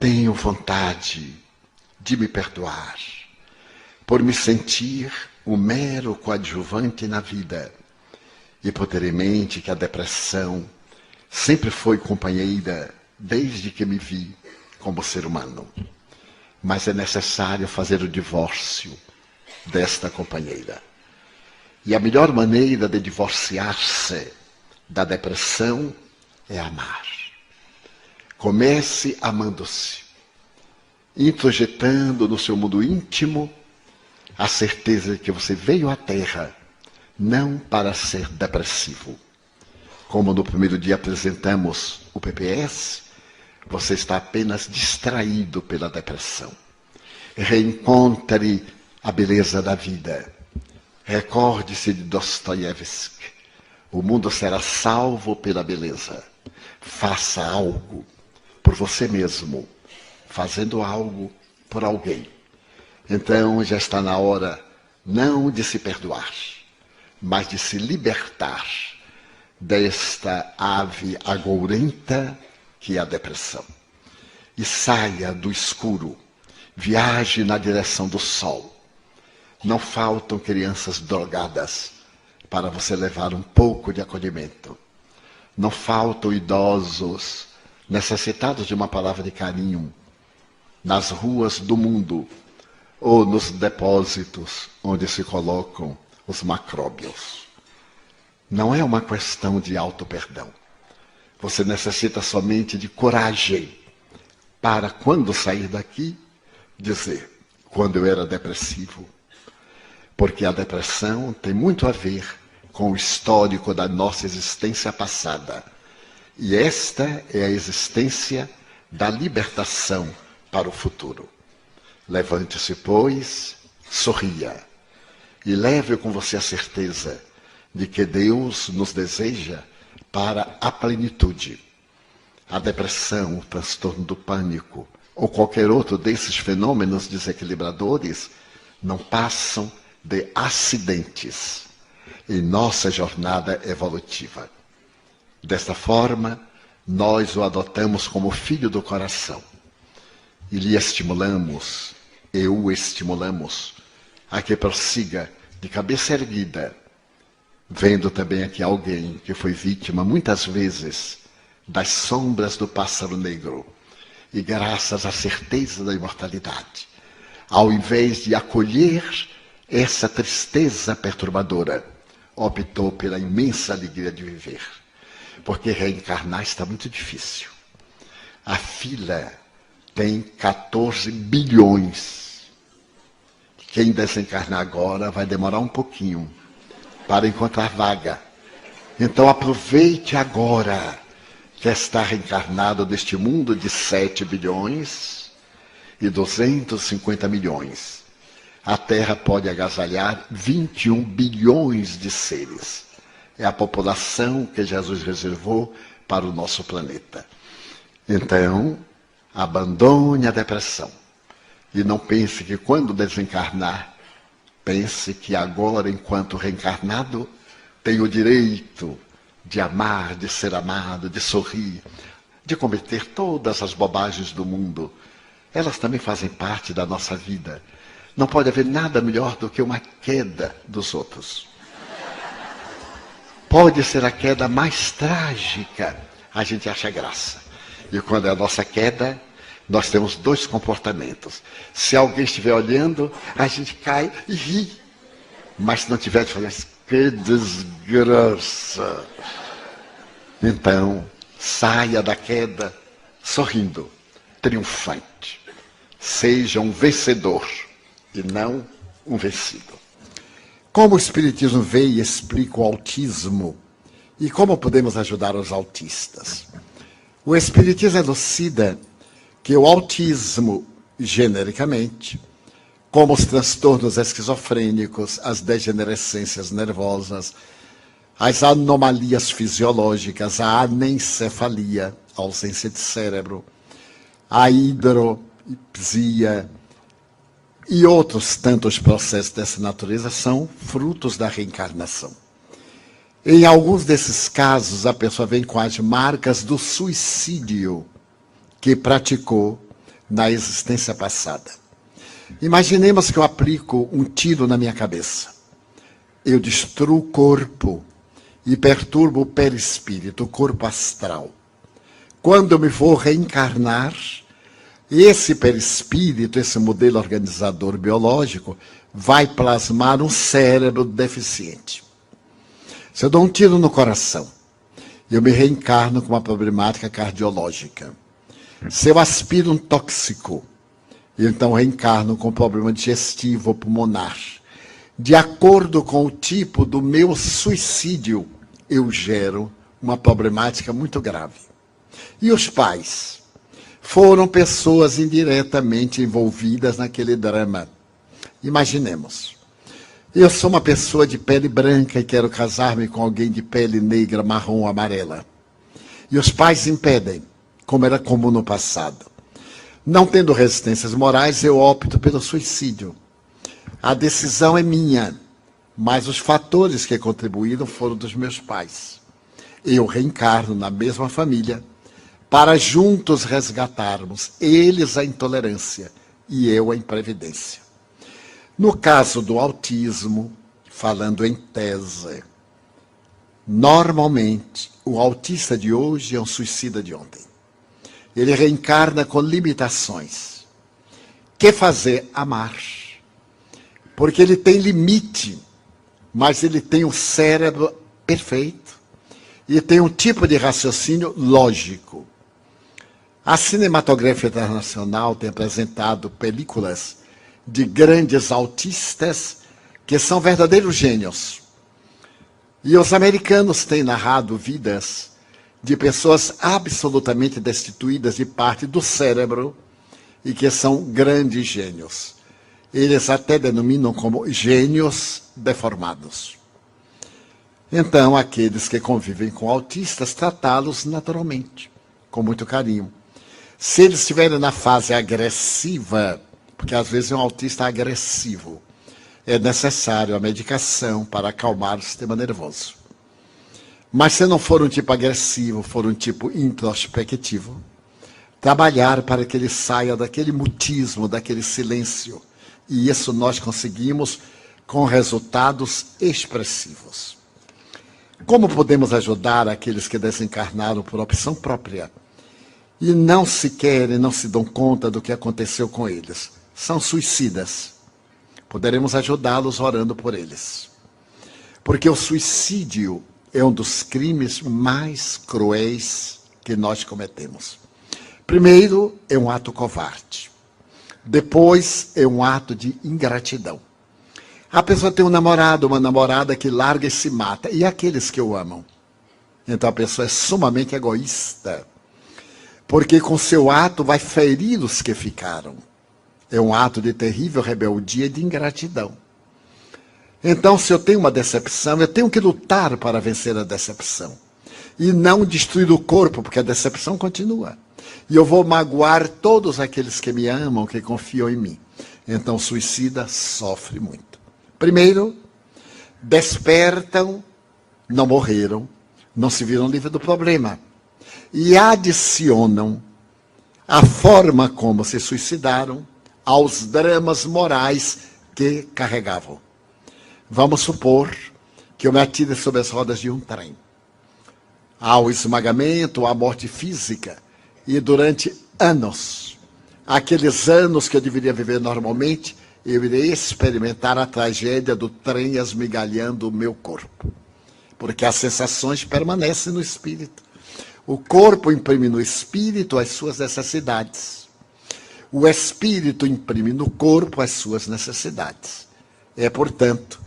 tenho vontade de me perdoar por me sentir um mero coadjuvante na vida e por ter em mente que a depressão sempre foi companheira desde que me vi como ser humano. Mas é necessário fazer o divórcio desta companheira. E a melhor maneira de divorciar-se da depressão é amar. Comece amando-se, introjetando no seu mundo íntimo a certeza de que você veio à Terra não para ser depressivo. Como no primeiro dia apresentamos o PPS, você está apenas distraído pela depressão. Reencontre a beleza da vida. Recorde-se de Dostoiévski. O mundo será salvo pela beleza. Faça algo por você mesmo, fazendo algo por alguém. Então já está na hora não de se perdoar, mas de se libertar desta ave agourenta que é a depressão. E saia do escuro, viaje na direção do sol. Não faltam crianças drogadas para você levar um pouco de acolhimento. Não faltam idosos necessitados de uma palavra de carinho nas ruas do mundo ou nos depósitos onde se colocam os macróbios. Não é uma questão de auto-perdão. Você necessita somente de coragem para, quando sair daqui, dizer: quando eu era depressivo. Porque a depressão tem muito a ver com o histórico da nossa existência passada. E esta é a existência da libertação para o futuro. Levante-se, pois, sorria e leve com você a certeza de que Deus nos deseja para a plenitude. A depressão, o transtorno do pânico ou qualquer outro desses fenômenos desequilibradores não passam de acidentes em nossa jornada evolutiva. Desta forma, nós o adotamos como filho do coração e lhe estimulamos, e o estimulamos a que prossiga de cabeça erguida, vendo também aqui alguém que foi vítima muitas vezes das sombras do pássaro negro e graças à certeza da imortalidade, ao invés de acolher essa tristeza perturbadora, optou pela imensa alegria de viver. Porque reencarnar está muito difícil. A fila tem 14 bilhões. Quem desencarnar agora vai demorar um pouquinho para encontrar vaga. Então aproveite agora que está reencarnado neste mundo de 7 bilhões e 250 milhões. A Terra pode agasalhar 21 bilhões de seres. É a população que Jesus reservou para o nosso planeta. Então, abandone a depressão. E não pense que quando desencarnar, pense que agora, enquanto reencarnado, tem o direito de amar, de ser amado, de sorrir, de cometer todas as bobagens do mundo. Elas também fazem parte da nossa vida. Não pode haver nada melhor do que uma queda dos outros. Pode ser a queda mais trágica, a gente acha graça. E quando é a nossa queda, nós temos dois comportamentos. Se alguém estiver olhando, a gente cai e ri. Mas se não tiver, fala assim: que desgraça. Então, saia da queda sorrindo, triunfante. Seja um vencedor e não um vencido. Como o Espiritismo vê e explica o autismo e como podemos ajudar os autistas? O Espiritismo elucida que o autismo, genericamente, como os transtornos esquizofrênicos, as degenerescências nervosas, as anomalias fisiológicas, a anencefalia, a ausência de cérebro, a hidropsia e outros tantos processos dessa natureza são frutos da reencarnação. Em alguns desses casos, a pessoa vem com as marcas do suicídio que praticou na existência passada. Imaginemos que eu aplico um tiro na minha cabeça. Eu destruo o corpo e perturbo o perispírito, o corpo astral. Quando eu me vou reencarnar, esse perispírito, esse modelo organizador biológico, vai plasmar um cérebro deficiente. Se eu dou um tiro no coração, eu me reencarno com uma problemática cardiológica. Se eu aspiro um tóxico, eu então reencarno com problema digestivo ou pulmonar. De acordo com o tipo do meu suicídio, eu gero uma problemática muito grave. E os pais? Foram pessoas indiretamente envolvidas naquele drama. Imaginemos. Eu sou uma pessoa de pele branca e quero casar-me com alguém de pele negra, marrom ou amarela. E os pais impedem, como era comum no passado. Não tendo resistências morais, eu opto pelo suicídio. A decisão é minha, mas os fatores que contribuíram foram dos meus pais. Eu reencarno na mesma família para juntos resgatarmos, eles a intolerância e eu a imprevidência. No caso do autismo, falando em tese, normalmente o autista de hoje é um suicida de ontem. Ele reencarna com limitações. Que fazer? Amar. Porque ele tem limite, mas ele tem um cérebro perfeito e tem um tipo de raciocínio lógico. A cinematografia internacional tem apresentado películas de grandes autistas que são verdadeiros gênios. E os americanos têm narrado vidas de pessoas absolutamente destituídas de parte do cérebro e que são grandes gênios. Eles até denominam como gênios deformados. Então, aqueles que convivem com autistas, tratá-los naturalmente, com muito carinho. Se eles estiverem na fase agressiva, porque às vezes é um autista agressivo, é necessário a medicação para acalmar o sistema nervoso. Mas se não for um tipo agressivo, for um tipo introspectivo, trabalhar para que ele saia daquele mutismo, daquele silêncio. E isso nós conseguimos com resultados expressivos. Como podemos ajudar aqueles que desencarnaram por opção própria e não se querem, não se dão conta do que aconteceu com eles? São suicidas. Poderemos ajudá-los orando por eles. Porque o suicídio é um dos crimes mais cruéis que nós cometemos. Primeiro, é um ato covarde. Depois, é um ato de ingratidão. A pessoa tem um namorado, uma namorada que larga e se mata. E aqueles que o amam? Então a pessoa é sumamente egoísta. Porque com seu ato vai ferir os que ficaram. É um ato de terrível rebeldia e de ingratidão. Então, se eu tenho uma decepção, eu tenho que lutar para vencer a decepção. E não destruir o corpo, porque a decepção continua. E eu vou magoar todos aqueles que me amam, que confiam em mim. Então, o suicida sofre muito. Primeiro, despertam, não morreram, não se viram livres do problema. E adicionam a forma como se suicidaram aos dramas morais que carregavam. Vamos supor que eu me atire sobre as rodas de um trem. Há o esmagamento, a morte física. E durante anos, aqueles anos que eu deveria viver normalmente, eu irei experimentar a tragédia do trem esmigalhando o meu corpo. Porque as sensações permanecem no espírito. O corpo imprime no espírito as suas necessidades. O espírito imprime no corpo as suas necessidades. É, portanto,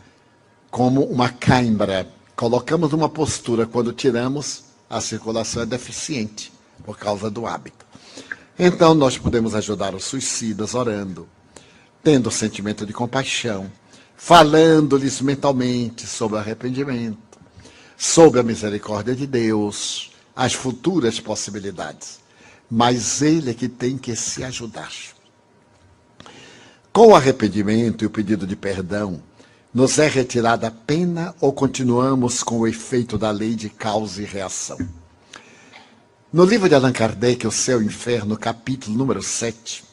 como uma cãibra. Colocamos numa postura, quando tiramos, a circulação é deficiente, por causa do hábito. Então, nós podemos ajudar os suicidas orando, tendo sentimento de compaixão, falando-lhes mentalmente sobre o arrependimento, sobre a misericórdia de Deus, as futuras possibilidades. Mas ele é que tem que se ajudar. Com o arrependimento e o pedido de perdão, nos é retirada a pena ou continuamos com o efeito da lei de causa e reação? No livro de Allan Kardec, O Céu e o Inferno, capítulo número 7,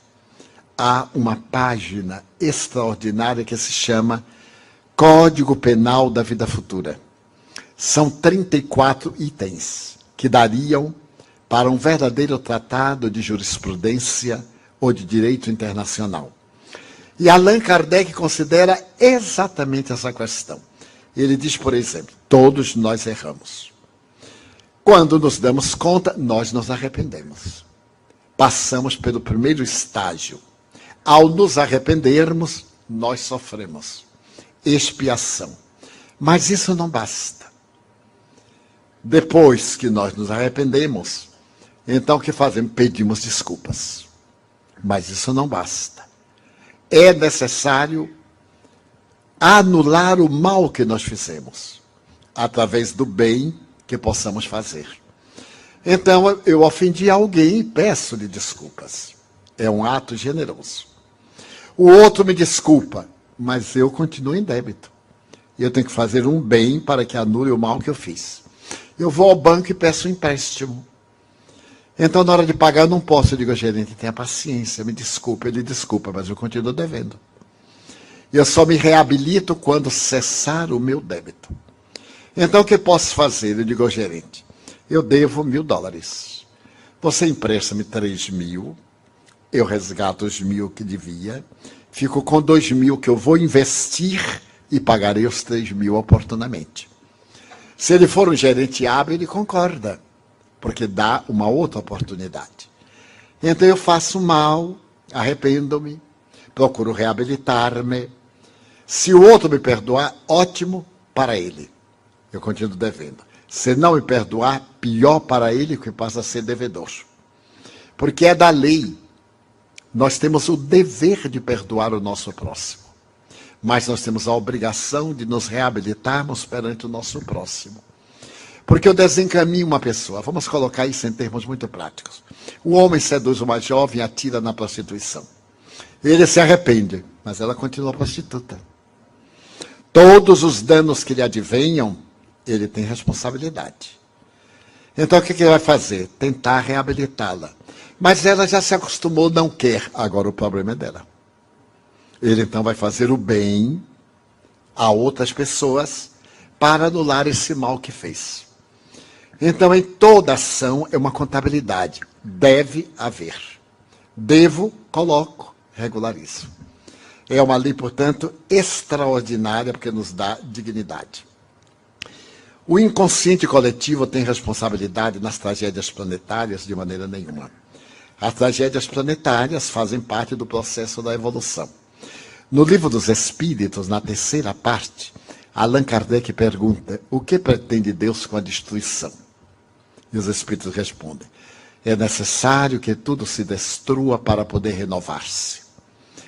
há uma página extraordinária que se chama Código Penal da Vida Futura. São 34 itens que dariam para um verdadeiro tratado de jurisprudência ou de direito internacional. E Allan Kardec considera exatamente essa questão. Ele diz, por exemplo, todos nós erramos. Quando nos damos conta, nós nos arrependemos. Passamos pelo primeiro estágio. Ao nos arrependermos, nós sofremos expiação. Mas isso não basta. Depois que nós nos arrependemos, então o que fazemos? Pedimos desculpas. Mas isso não basta. É necessário anular o mal que nós fizemos, através do bem que possamos fazer. Então, eu ofendi alguém e peço-lhe desculpas. É um ato generoso. O outro me desculpa, mas eu continuo em débito. E eu tenho que fazer um bem para que anule o mal que eu fiz. Eu vou ao banco e peço um empréstimo. Então, na hora de pagar, eu não posso. Eu digo, gerente, tenha paciência, me desculpe. Ele desculpa, mas eu continuo devendo. Eu só me reabilito quando cessar o meu débito. Então, o que posso fazer? Eu digo ao gerente, eu devo $1.000. Você empresta-me 3.000, eu resgato os 1.000 que devia, fico com 2.000 que eu vou investir e pagarei os 3.000 oportunamente. Se ele for um gerente hábil, ele concorda, porque dá uma outra oportunidade. Então eu faço mal, arrependo-me, procuro reabilitar-me. Se o outro me perdoar, ótimo para ele. Eu continuo devendo. Se não me perdoar, pior para ele, que passa a ser devedor. Porque é da lei. Nós temos o dever de perdoar o nosso próximo. Mas nós temos a obrigação de nos reabilitarmos perante o nosso próximo. Porque eu desencaminho uma pessoa. Vamos colocar isso em termos muito práticos. O homem seduz uma jovem e atira na prostituição. Ele se arrepende, mas ela continua prostituta. Todos os danos que lhe advenham, ele tem responsabilidade. Então o que ele vai fazer? Tentar reabilitá-la. Mas ela já se acostumou, não quer. Agora o problema é dela. Ele então vai fazer o bem a outras pessoas para anular esse mal que fez. Então, em toda ação é uma contabilidade. Deve haver. Devo, coloco, regularizo. É uma lei, portanto, extraordinária, porque nos dá dignidade. O inconsciente coletivo tem responsabilidade nas tragédias planetárias de maneira nenhuma. As tragédias planetárias fazem parte do processo da evolução. No Livro dos Espíritos, na terceira parte, Allan Kardec pergunta, o que pretende Deus com a destruição? E os Espíritos respondem, é necessário que tudo se destrua para poder renovar-se.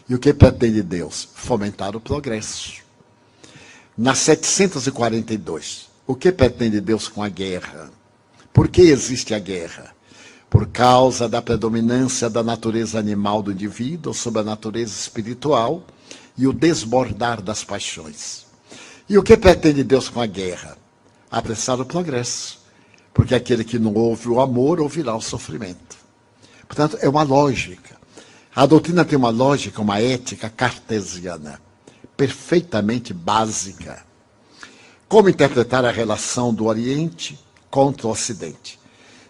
E o que pretende Deus? Fomentar o progresso. Na 742, o que pretende Deus com a guerra? Por que existe a guerra? Por causa da predominância da natureza animal do indivíduo sobre a natureza espiritual e o desbordar das paixões. E o que pretende Deus com a guerra? Apressar o progresso. Porque aquele que não ouve o amor, ouvirá o sofrimento. Portanto, é uma lógica. A doutrina tem uma lógica, uma ética cartesiana, perfeitamente básica. Como interpretar a relação do Oriente contra o Ocidente?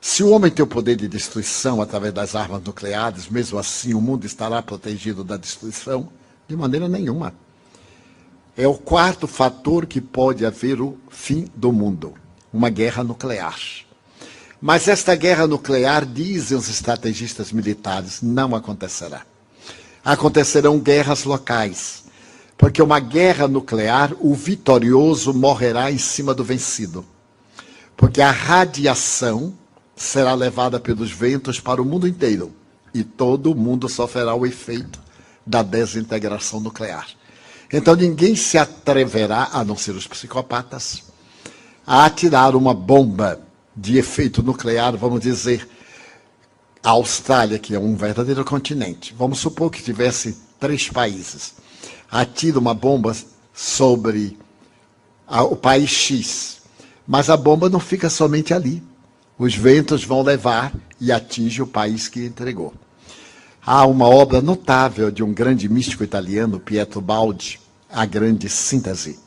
Se o homem tem o poder de destruição através das armas nucleares, mesmo assim o mundo estará protegido da destruição? De maneira nenhuma. É o quarto fator que pode haver o fim do mundo, uma guerra nuclear. Mas esta guerra nuclear, dizem os estrategistas militares, não acontecerá. Acontecerão guerras locais, porque uma guerra nuclear, o vitorioso morrerá em cima do vencido. Porque a radiação será levada pelos ventos para o mundo inteiro, e todo mundo sofrerá o efeito da desintegração nuclear. Então ninguém se atreverá, a não ser os psicopatas, a atirar uma bomba de efeito nuclear, vamos dizer, a Austrália, que é um verdadeiro continente. Vamos supor que tivesse 3 países. Atira uma bomba sobre o país X. Mas a bomba não fica somente ali. Os ventos vão levar e atinge o país que entregou. Há uma obra notável de um grande místico italiano, Pietro Baldi, A Grande Síntese.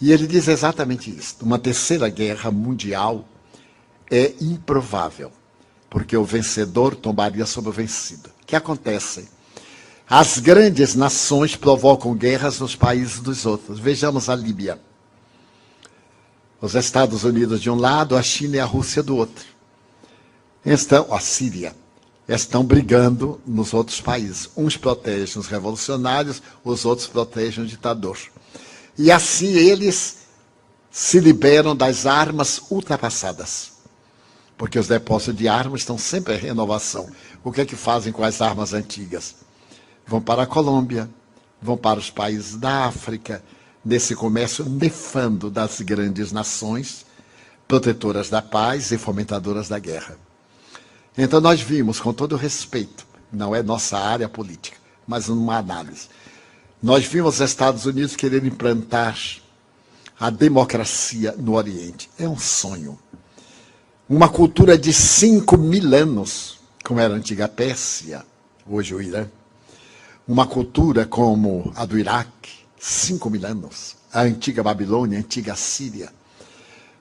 E ele diz exatamente isso. Uma terceira guerra mundial é improvável, porque o vencedor tombaria sobre o vencido. O que acontece? As grandes nações provocam guerras nos países dos outros. Vejamos a Líbia. Os Estados Unidos de um lado, a China e a Rússia do outro. Então, a Síria. Estão brigando nos outros países. Uns protegem os revolucionários, os outros protegem o ditador. E assim eles se liberam das armas ultrapassadas. Porque os depósitos de armas estão sempre em renovação. O que é que fazem com as armas antigas? Vão para a Colômbia, vão para os países da África, nesse comércio nefando das grandes nações, protetoras da paz e fomentadoras da guerra. Então nós vimos, com todo respeito, não é nossa área política, mas uma análise. Nós vimos os Estados Unidos querer implantar a democracia no Oriente. É um sonho. Uma cultura de 5.000 anos, como era a antiga Pérsia, hoje o Irã. Uma cultura como a do Iraque, 5.000 anos. A antiga Babilônia, a antiga Síria.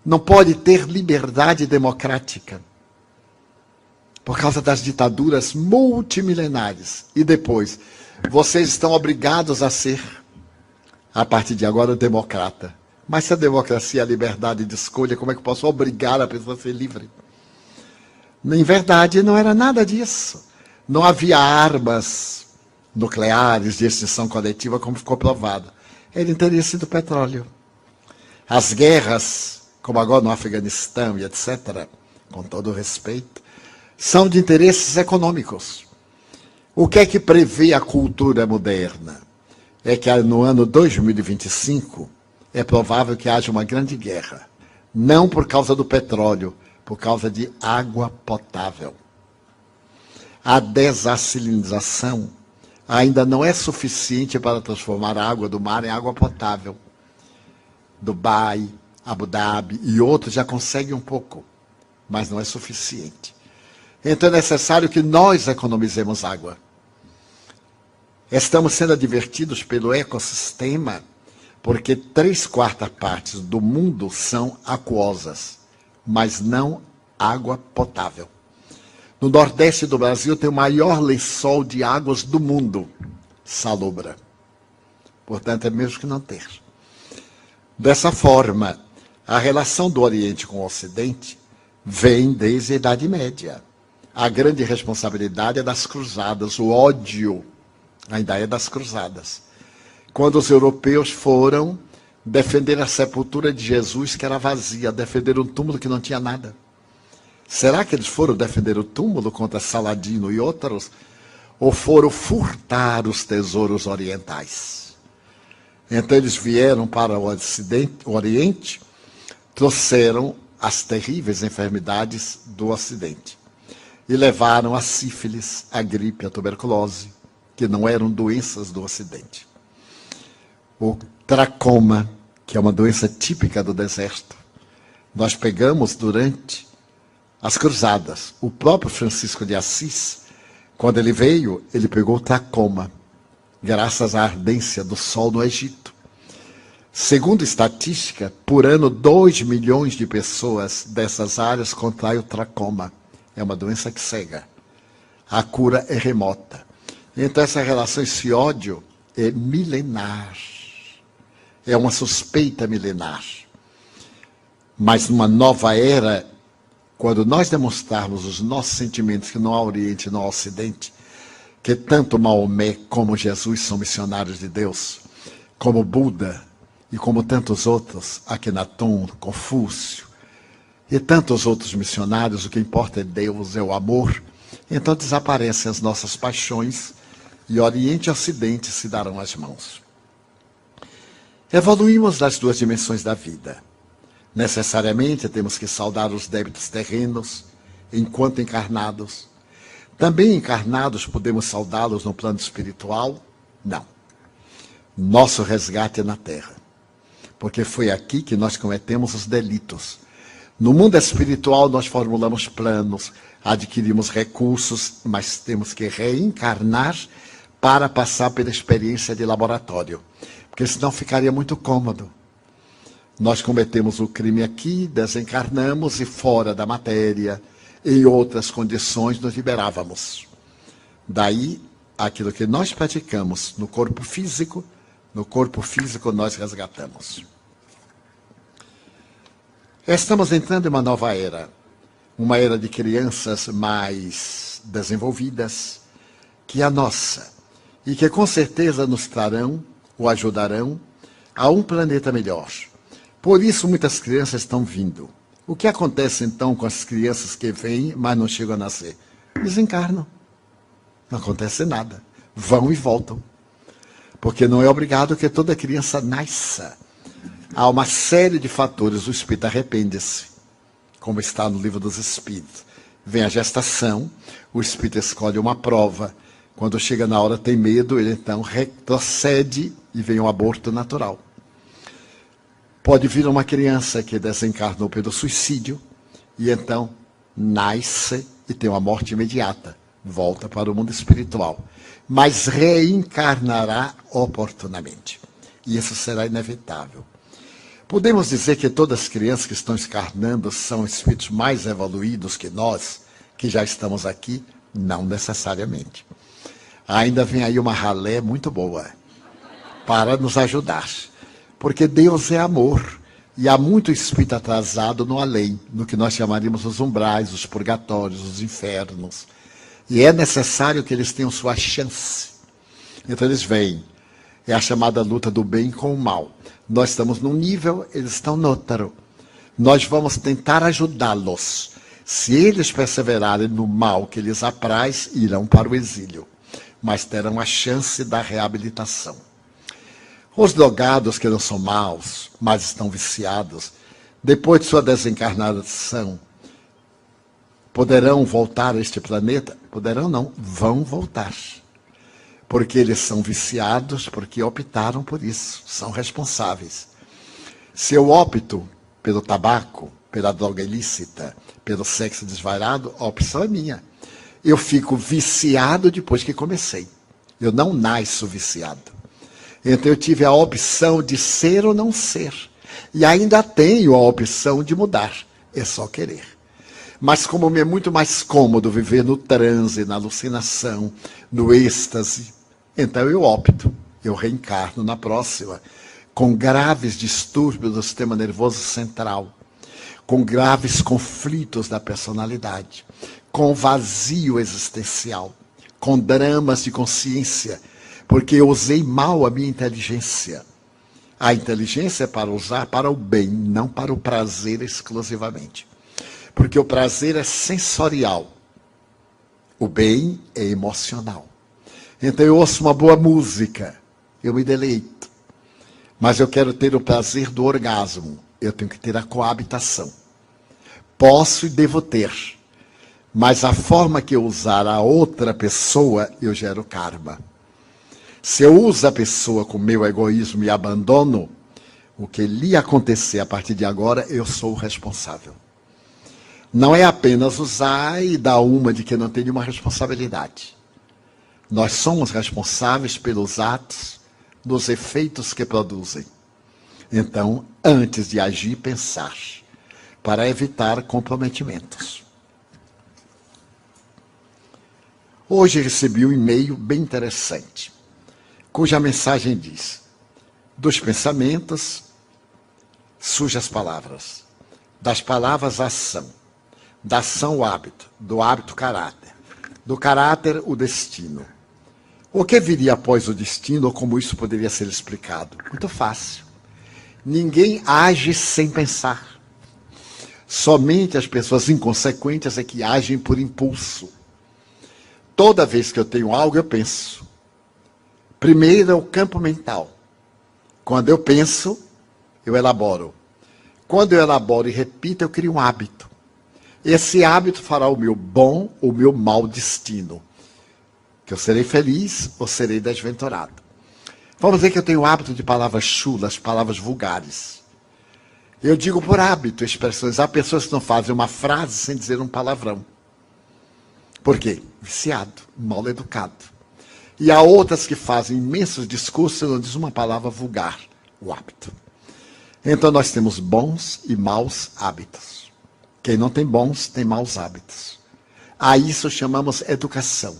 Não pode ter liberdade democrática por causa das ditaduras multimilenares. E depois, vocês estão obrigados a ser, a partir de agora, democrata. Mas se a democracia é a liberdade de escolha, como é que eu posso obrigar a pessoa a ser livre? Em verdade, não era nada disso. Não havia armas nucleares de extinção coletiva, como ficou provado. Era interesse do petróleo. As guerras, como agora no Afeganistão e etc., com todo o respeito, são de interesses econômicos. O que é que prevê a cultura moderna? É que no ano 2025 é provável que haja uma grande guerra. Não por causa do petróleo, por causa de água potável. A dessalinização ainda não é suficiente para transformar a água do mar em água potável. Dubai, Abu Dhabi e outros já conseguem um pouco, mas não é suficiente. Então é necessário que nós economizemos água. Estamos sendo advertidos pelo ecossistema, porque 3/4 partes do mundo são aquosas, mas não água potável. No nordeste do Brasil tem o maior lençol de águas do mundo, salobra. Portanto, é mesmo que não ter. Dessa forma, a relação do Oriente com o Ocidente vem desde a Idade Média. A grande responsabilidade é das cruzadas, o ódio ainda é das cruzadas. Quando os europeus foram defender a sepultura de Jesus, que era vazia, defender um túmulo que não tinha nada. Será que eles foram defender o túmulo contra Saladino e outros? Ou foram furtar os tesouros orientais? Então eles vieram para o Oriente, trouxeram as terríveis enfermidades do Ocidente. E levaram a sífilis, a gripe, a tuberculose, que não eram doenças do Ocidente. O tracoma, que é uma doença típica do deserto, nós pegamos durante as cruzadas. O próprio Francisco de Assis, quando ele veio, ele pegou o tracoma, graças à ardência do sol no Egito. Segundo estatística, por ano, 2 milhões de pessoas dessas áreas contraem o tracoma. É uma doença que cega. A cura é remota. Então essa relação, esse ódio é milenar. É uma suspeita milenar. Mas numa nova era, quando nós demonstrarmos os nossos sentimentos que não há Oriente, não há Ocidente, que tanto Maomé como Jesus são missionários de Deus, como Buda e como tantos outros, Akhenaton, Confúcio, e tantos outros missionários, o que importa é Deus, é o amor. Então desaparecem as nossas paixões e Oriente e Ocidente se darão as mãos. Evoluímos das duas dimensões da vida. Necessariamente temos que saldar os débitos terrenos enquanto encarnados. Também encarnados podemos saldá-los no plano espiritual? Não. Nosso resgate é na Terra. Porque foi aqui que nós cometemos os delitos. No mundo espiritual, nós formulamos planos, adquirimos recursos, mas temos que reencarnar para passar pela experiência de laboratório, porque senão ficaria muito cômodo. Nós cometemos o crime aqui, desencarnamos e fora da matéria, em outras condições, nos liberávamos. Daí, aquilo que nós praticamos no corpo físico nós resgatamos. Estamos entrando em uma nova era, uma era de crianças mais desenvolvidas que a nossa, e que com certeza nos trarão ou ajudarão a um planeta melhor. Por isso muitas crianças estão vindo. O que acontece então com as crianças que vêm, mas não chegam a nascer? Desencarnam. Não acontece nada. Vão e voltam. Porque não é obrigado que toda criança nasça. Há uma série de fatores. O espírito arrepende-se, como está no livro dos espíritos. Vem a gestação, o espírito escolhe uma prova. Quando chega na hora tem medo, ele então retrocede e vem um aborto natural. Pode vir uma criança que desencarnou pelo suicídio e então nasce e tem uma morte imediata. Volta para o mundo espiritual. Mas reencarnará oportunamente. E isso será inevitável. Podemos dizer que todas as crianças que estão encarnando são espíritos mais evoluídos que nós, que já estamos aqui? Não necessariamente. Ainda vem aí uma ralé muito boa para nos ajudar. Porque Deus é amor. E há muito espírito atrasado no além, no que nós chamaríamos os umbrais, os purgatórios, os infernos. E é necessário que eles tenham sua chance. Então eles vêm. É a chamada luta do bem com o mal. Nós estamos num nível, eles estão no outro. Nós vamos tentar ajudá-los. Se eles perseverarem no mal que lhes apraz, irão para o exílio. Mas terão a chance da reabilitação. Os drogados que não são maus, mas estão viciados, depois de sua desencarnação, poderão voltar a este planeta? Poderão não, vão voltar. Porque eles são viciados, porque optaram por isso, são responsáveis. Se eu opto pelo tabaco, pela droga ilícita, pelo sexo desvairado, a opção é minha. Eu fico viciado depois que comecei. Eu não nasço viciado. Então eu tive a opção de ser ou não ser. E ainda tenho a opção de mudar. É só querer. Mas como me é muito mais cômodo viver no transe, na alucinação, no êxtase, então eu opto. Eu reencarno na próxima, com graves distúrbios do sistema nervoso central, com graves conflitos da personalidade, com vazio existencial, com dramas de consciência, porque eu usei mal a minha inteligência. A inteligência é para usar para o bem, não para o prazer exclusivamente. Porque o prazer é sensorial. O bem é emocional. Então eu ouço uma boa música, eu me deleito. Mas eu quero ter o prazer do orgasmo. Eu tenho que ter a coabitação. Posso e devo ter. Mas a forma que eu usar a outra pessoa, eu gero karma. Se eu uso a pessoa com meu egoísmo e abandono, o que lhe acontecer a partir de agora, eu sou o responsável. Não é apenas usar e dar uma de que não tem nenhuma responsabilidade. Nós somos responsáveis pelos atos, dos efeitos que produzem. Então, antes de agir, pensar, para evitar comprometimentos. Hoje recebi um e-mail bem interessante, cuja mensagem diz: dos pensamentos surgem as palavras, das palavras a ação, da ação o hábito, do hábito o caráter, do caráter o destino. O que viria após o destino, ou como isso poderia ser explicado? Muito fácil. Ninguém age sem pensar. Somente as pessoas inconsequentes é que agem por impulso. Toda vez que eu tenho algo, eu penso. Primeiro é o campo mental. Quando eu penso, eu elaboro. Quando eu elaboro e repito, eu crio um hábito. Esse hábito fará o meu bom ou o meu mau destino. Que eu serei feliz ou serei desventurado. Vamos dizer que eu tenho o hábito de palavras chulas, palavras vulgares. Eu digo por hábito expressões. Há pessoas que não fazem uma frase sem dizer um palavrão. Por quê? Viciado, mal educado. E há outras que fazem imensos discursos e não dizem uma palavra vulgar, o hábito. Então nós temos bons e maus hábitos. Quem não tem bons, tem maus hábitos. A isso chamamos educação.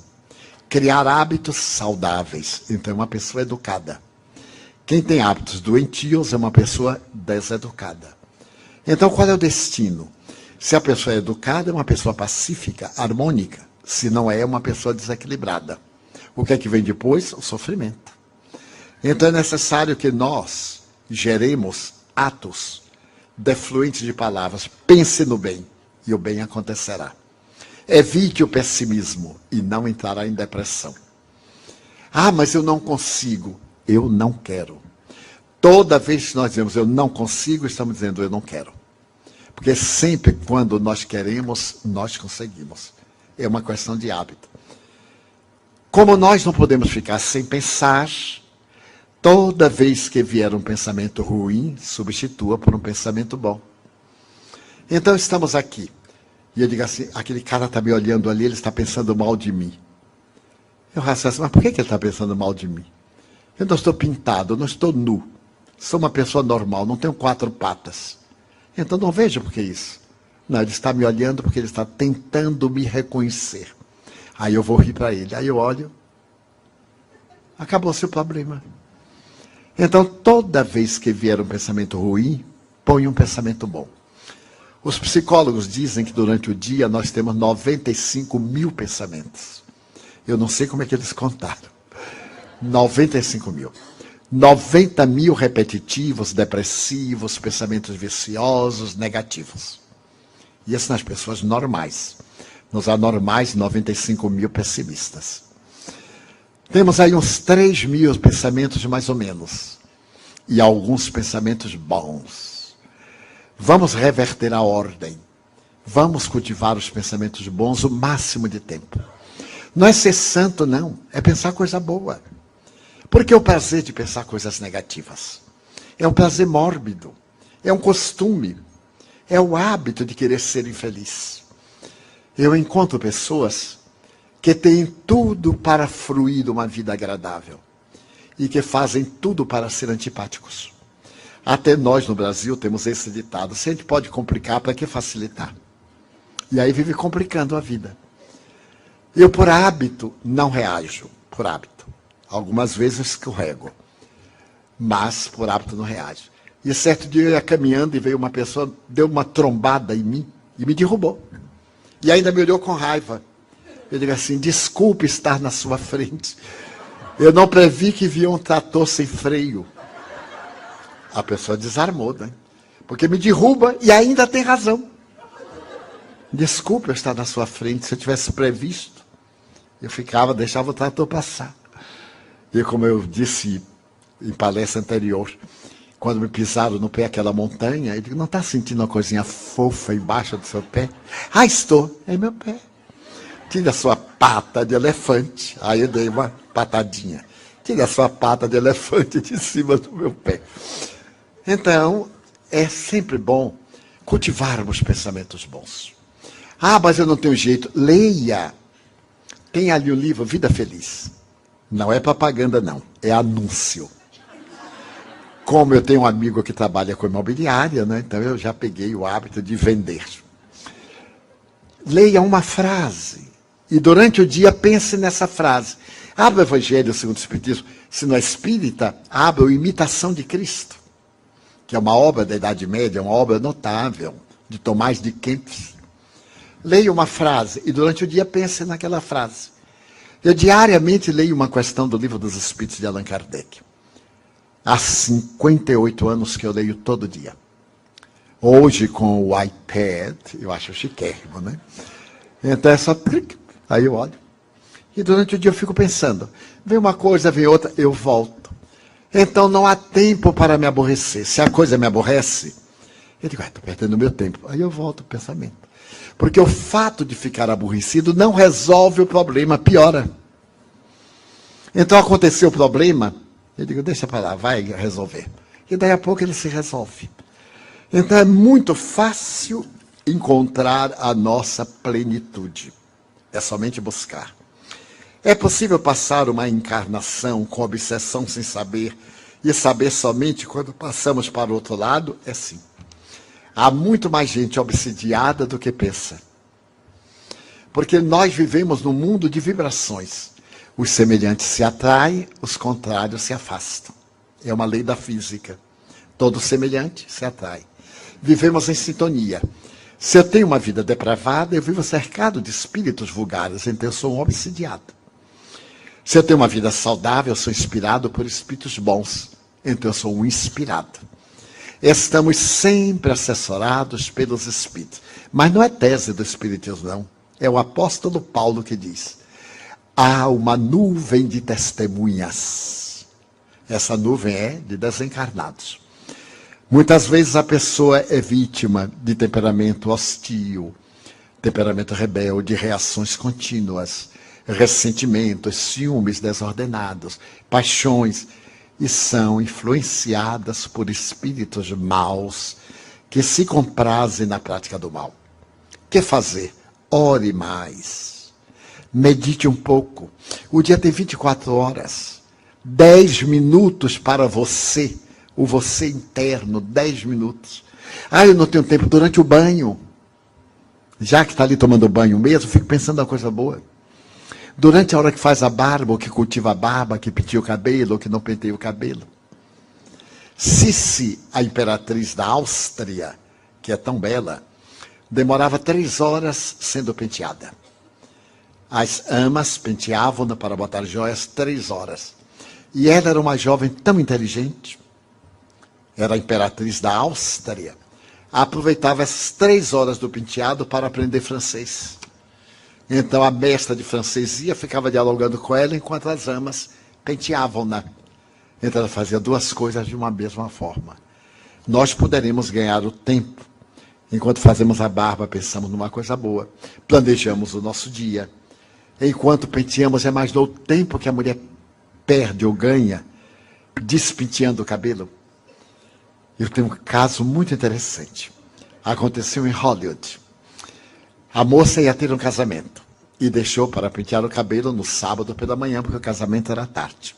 Criar hábitos saudáveis. Então é uma pessoa educada. Quem tem hábitos doentios é uma pessoa deseducada. Então qual é o destino? Se a pessoa é educada, é uma pessoa pacífica, harmônica. Se não é, é uma pessoa desequilibrada. O que é que vem depois? O sofrimento. Então é necessário que nós geremos atos defluentes de palavras. Pense no bem e o bem acontecerá. Evite o pessimismo e não entrará em depressão. Ah, mas eu não consigo. Eu não quero. Toda vez que nós dizemos eu não consigo, estamos dizendo eu não quero. Porque sempre quando nós queremos, nós conseguimos. É uma questão de hábito. Como nós não podemos ficar sem pensar, toda vez que vier um pensamento ruim, substitua por um pensamento bom. Então estamos aqui. E eu digo assim, aquele cara está me olhando ali, ele está pensando mal de mim. Eu raciocino, mas por que ele está pensando mal de mim? Eu não estou pintado, eu não estou nu. Sou uma pessoa normal, não tenho 4 patas. Então não vejo por que isso. Não, ele está me olhando porque ele está tentando me reconhecer. Aí eu vou rir para ele. Aí eu olho. Acabou-se o problema. Então, toda vez que vier um pensamento ruim, põe um pensamento bom. Os psicólogos dizem que durante o dia nós temos 95 mil pensamentos. Eu não sei como é que eles contaram. 95 mil. 90 mil repetitivos, depressivos, pensamentos viciosos, negativos. E isso nas pessoas normais. Nos anormais, 95 mil pessimistas. Temos aí uns 3 mil pensamentos mais ou menos. E alguns pensamentos bons. Vamos reverter a ordem. Vamos cultivar os pensamentos bons o máximo de tempo. Não é ser santo, não. É pensar coisa boa. Porque é o prazer de pensar coisas negativas. É um prazer mórbido. É um costume. É o hábito de querer ser infeliz. Eu encontro pessoas que têm tudo para fruir de uma vida agradável. E que fazem tudo para ser antipáticos. Até nós no Brasil temos esse ditado. Se a gente pode complicar, para que facilitar? E aí vive complicando a vida. Eu, por hábito, não reajo. Por hábito. Algumas vezes eu escorrego. Mas, por hábito, não reajo. E certo dia eu ia caminhando e veio uma pessoa, deu uma trombada em mim e me derrubou. E ainda me olhou com raiva. Eu digo assim, desculpe estar na sua frente. Eu não previ que via um trator sem freio. A pessoa desarmou, né? Porque me derruba e ainda tem razão. Desculpe eu estar na sua frente. Se eu tivesse previsto, eu deixava o trator passar. E como eu disse em palestra anterior, quando me pisaram no pé aquela montanha, eu digo, não está sentindo uma coisinha fofa embaixo do seu pé? Ah, estou. É meu pé. Tire a sua pata de elefante. Aí eu dei uma patadinha. Tire a sua pata de elefante de cima do meu pé. Então, é sempre bom cultivarmos pensamentos bons. Ah, mas eu não tenho jeito. Leia. Tem ali o livro Vida Feliz. Não é propaganda, não. É anúncio. Como eu tenho um amigo que trabalha com imobiliária, né? Então eu já peguei o hábito de vender. Leia uma frase. E durante o dia pense nessa frase. Abra o Evangelho segundo o Espiritismo. Se não é espírita, abra o Imitação de Cristo. Que é uma obra da Idade Média, uma obra notável, de Tomás de Kempis. Leia uma frase e durante o dia pense naquela frase. Eu diariamente leio uma questão do Livro dos Espíritos de Allan Kardec. Há 58 anos que eu leio todo dia. Hoje, com o iPad, eu acho chiquérrimo, né? Então é só... Aí eu olho. E durante o dia eu fico pensando. Vem uma coisa, vem outra, eu volto. Então não há tempo para me aborrecer. Se a coisa me aborrece, eu digo, estou perdendo o meu tempo. Aí eu volto ao pensamento. Porque o fato de ficar aborrecido não resolve o problema, piora. Então aconteceu o problema, eu digo, deixa para lá, vai resolver. E daí a pouco ele se resolve. Então é muito fácil encontrar a nossa plenitude. É somente buscar. É possível passar uma encarnação com obsessão sem saber e saber somente quando passamos para o outro lado? É sim. Há muito mais gente obsidiada do que pensa. Porque nós vivemos num mundo de vibrações. Os semelhantes se atraem, os contrários se afastam. É uma lei da física. Todo semelhante se atrai. Vivemos em sintonia. Se eu tenho uma vida depravada, eu vivo cercado de espíritos vulgares, então eu sou um obsidiado. Se eu tenho uma vida saudável, eu sou inspirado por espíritos bons, então eu sou um inspirado. Estamos sempre assessorados pelos espíritos. Mas não é tese do espiritismo, não. É o apóstolo Paulo que diz: há uma nuvem de testemunhas. Essa nuvem é de desencarnados. Muitas vezes a pessoa é vítima de temperamento hostil, temperamento rebelde, reações contínuas, ressentimentos, ciúmes desordenados, paixões, e são influenciadas por espíritos maus que se comprazem na prática do mal. O que fazer? Ore mais. Medite um pouco. O dia tem 24 horas. 10 minutos para você. O você interno, 10 minutos. Ah, eu não tenho tempo durante o banho. Já que está ali tomando banho mesmo, fico pensando na coisa boa. Durante a hora que faz a barba, ou que cultiva a barba, que penteia o cabelo, ou que não penteia o cabelo. Sissi, a imperatriz da Áustria, que é tão bela, demorava 3 horas sendo penteada. As amas penteavam-na para botar joias 3 horas. E ela era uma jovem tão inteligente, era a imperatriz da Áustria, aproveitava essas 3 horas do penteado para aprender francês. Então a mestra de francesia ficava dialogando com ela enquanto as amas penteavam-na. Então ela fazia 2 coisas de uma mesma forma. Nós poderemos ganhar o tempo. Enquanto fazemos a barba, pensamos numa coisa boa. Planejamos o nosso dia. Enquanto penteamos, é mais no tempo que a mulher perde ou ganha despenteando o cabelo. Eu tenho um caso muito interessante. Aconteceu em Hollywood. A moça ia ter um casamento e deixou para pentear o cabelo no sábado pela manhã, porque o casamento era tarde.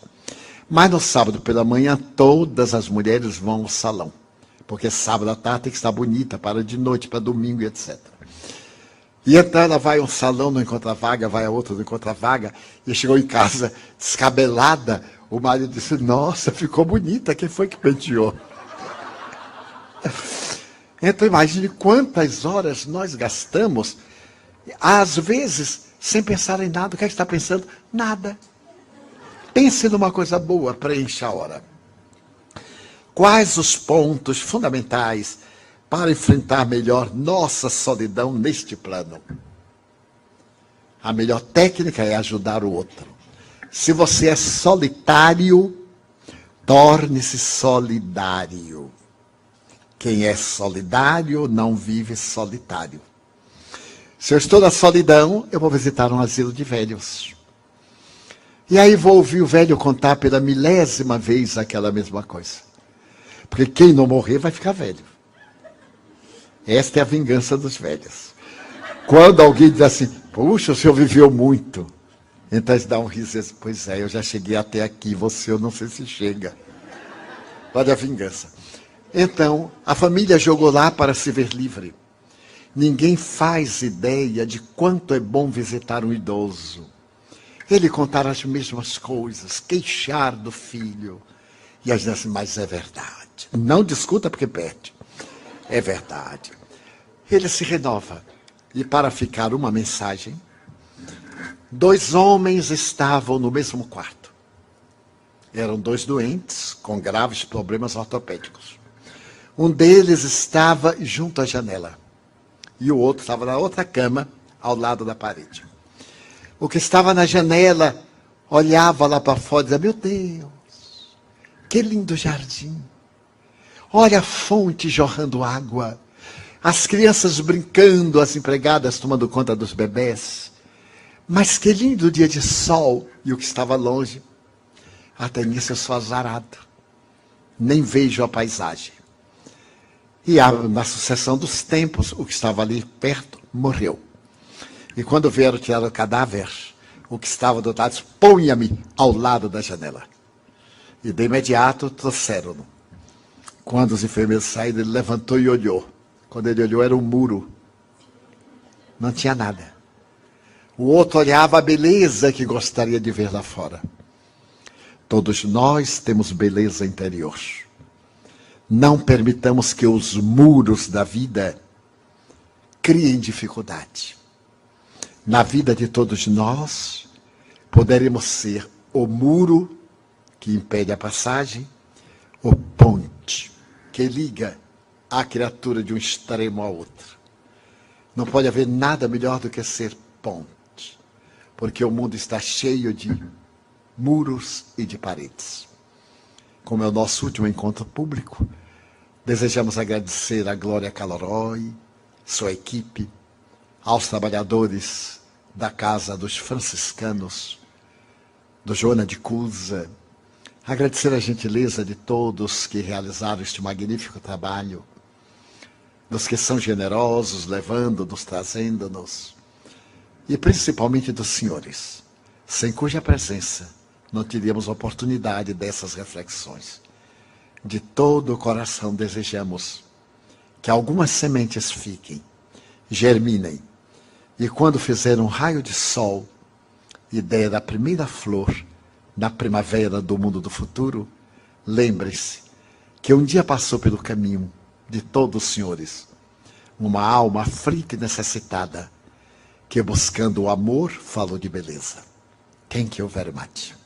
Mas no sábado pela manhã, todas as mulheres vão ao salão, porque sábado à tarde tem que estar bonita para de noite, para domingo e etc. E então ela vai a um salão, não encontra vaga, vai a outro, não encontra vaga, e chegou em casa descabelada. O marido disse: nossa, ficou bonita, quem foi que penteou? Então imagine quantas horas nós gastamos, às vezes, sem pensar em nada. O que é que está pensando? Nada. Pense numa coisa boa, preencha a hora. Quais os pontos fundamentais para enfrentar melhor nossa solidão neste plano? A melhor técnica é ajudar o outro. Se você é solitário, torne-se solidário. Quem é solidário não vive solitário. Se eu estou na solidão, eu vou visitar um asilo de velhos. E aí vou ouvir o velho contar pela 1000ª vez aquela mesma coisa. Porque quem não morrer vai ficar velho. Esta é a vingança dos velhos. Quando alguém diz assim: puxa, o senhor viveu muito. Então eles dão um riso e dizem: pois é, eu já cheguei até aqui, você eu não sei se chega. Olha a vingança. Então, a família jogou lá para se ver livre. Ninguém faz ideia de quanto é bom visitar um idoso. Ele contar as mesmas coisas, queixar do filho. E a gente diz assim: mas é verdade. Não discuta porque perde. É verdade. Ele se renova. E para ficar uma mensagem, 2 homens estavam no mesmo quarto. Eram 2 doentes com graves problemas ortopédicos. Um deles estava junto à janela e o outro estava na outra cama, ao lado da parede. O que estava na janela olhava lá para fora e dizia: meu Deus, que lindo jardim. Olha a fonte jorrando água. As crianças brincando, as empregadas tomando conta dos bebés. Mas que lindo dia de sol. E o que estava longe, até nisso eu sou azarado. Nem vejo a paisagem. E na sucessão dos tempos, o que estava ali perto morreu. E quando vieram tirar o cadáver, o que estava do outro lado disse: ponha-me ao lado da janela. E de imediato trouxeram-no. Quando os enfermeiros saíram, ele levantou e olhou. Quando ele olhou, era um muro. Não tinha nada. O outro olhava a beleza que gostaria de ver lá fora. Todos nós temos beleza interior. Não permitamos que os muros da vida criem dificuldade. Na vida de todos nós, poderemos ser o muro que impede a passagem, ou ponte que liga a criatura de um extremo ao outro. Não pode haver nada melhor do que ser ponte, porque o mundo está cheio de muros e de paredes. Como é o nosso último encontro público, desejamos agradecer a Glória Caloroi, sua equipe, aos trabalhadores da Casa dos Franciscanos, do Joana de Cusa, agradecer a gentileza de todos que realizaram este magnífico trabalho, dos que são generosos, levando-nos, trazendo-nos, e principalmente dos senhores, sem cuja presença não teríamos oportunidade dessas reflexões. De todo o coração desejamos que algumas sementes fiquem, germinem, e quando fizer um raio de sol, ideia da primeira flor na primavera do mundo do futuro, lembre-se que um dia passou pelo caminho de todos os senhores uma alma aflita e necessitada, que buscando o amor falou de beleza. Thank you very much.